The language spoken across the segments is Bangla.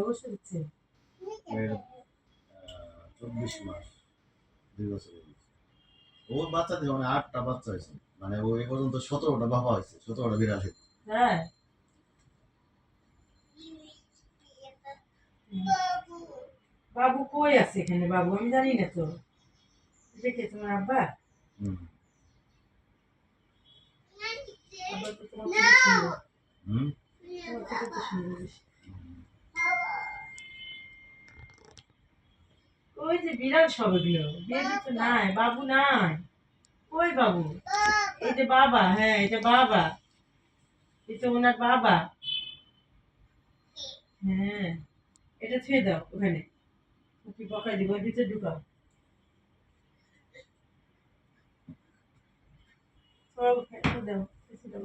অবশ্যই হচ্ছে। এর 24 মাস 2 বছর হয়ে গেছে। ওর বাচ্চা দিয়ে মানে 8টা বাচ্চা হয়েছে, মানে ও এই পর্যন্ত 17টা বাবা হয়েছে, 17টা বিড়াল হয়েছে। হ্যাঁ বাবু কই আছে এখানে? বাবু আমি জানি না তো। এটা কে তোমার আব্বা? হুম আব্বা তো তোমার থেকে সুন্দর। হুম তোমার থেকে তো সুন্দর বেশি। ওই যে বিড়াল সব এগুলো, বেবি তো নাই, বাবু নাই। কই বাবু? এই যে বাবা, হ্যাঁ এটা বাবা, এটা ওনার বাবা। হ্যাঁ এটা ছুঁয়ে দাও ওখানে, কি বকাই দিব, ওর ভিতরে ঢুকাও। সব খেতে দাও, খেতে দাও।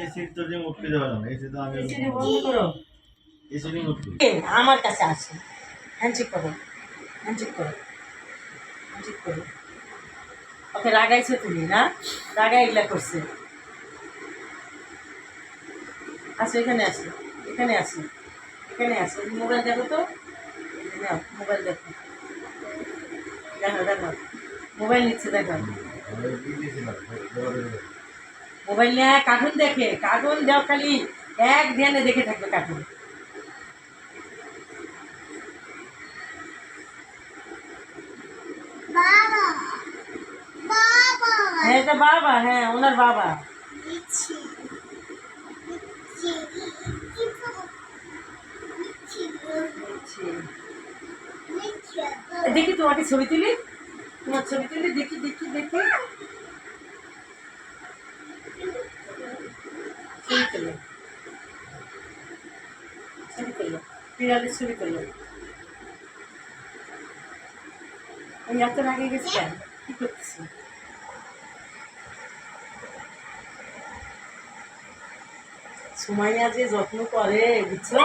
এসি তো রিমোট করে দেওয়া না, এসি তো আমি এসি বন্ধ করো। এসি রিমোট করি। আমার কাছে আসে, হ্যান্ডশেক করো, হ্যান্ডশেক করো, হ্যান্ডশেক করো। ওকে রাগাইছো তুমি না? রাগাই এগুলা করছে। আসো এখানে আসো, এখানে আসো, এখানে আসো। মোবাইল দেখো তো, নাও মোবাইল দেখো, দেখো দেখো মোবাইল নিচ্ছে দেখো। আমি কি দিয়েছিলাম জোরে মোবাইল নিয়ে কার্টুন দেখে, কার্টুন দাও খালি, এক ধ্যানে দেখে থাকবে কার্টুন। হ্যাঁ এটা বাবা, হ্যাঁ ওনার বাবা। দেখি তোমাকে ছবি তুলি, তোমার ছবি তুলি, দেখি দেখি দেখি। ছবি তুলো, ছবি তুলো, বিড়ালের ছবি তুলো। আমি এত রাগে গেছি কেন? কি করতেছি? সুমাইয়া যে যত্ন করে বুঝছো,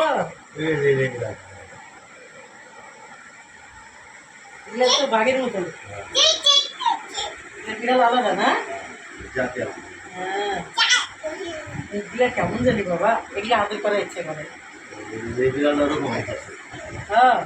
এগুলো তো বাঘের মতো। বিড়াল আলাদা না? হ্যাঁ এগুলা কেমন জানি বাবা, এগুলা আদর করার ইচ্ছে করে। বিড়াল ওরকম হ্যাঁ